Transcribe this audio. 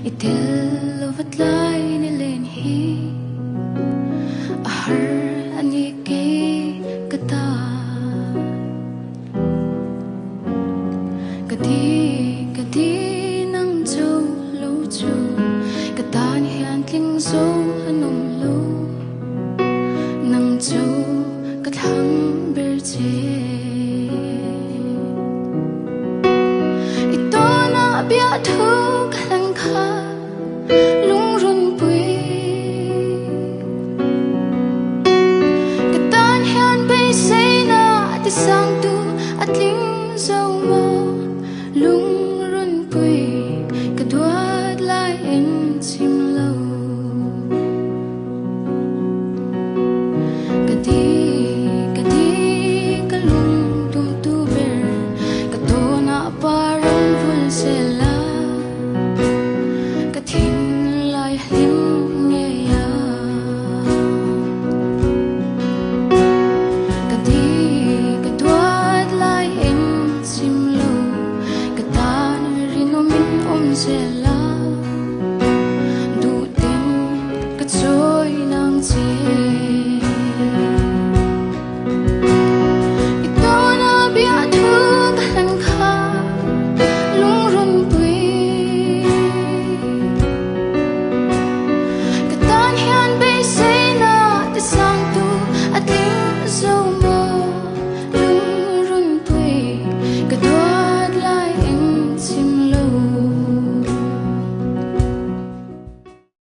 Itil vatlay nilen hi ahar ani ke kata kadi nang chu lo chu kata ni hian tling zo hanom lo nang chu kathang ber che ito na bia thu kalang kha lung run pui katan hian bay say na ati sang tu at ling zo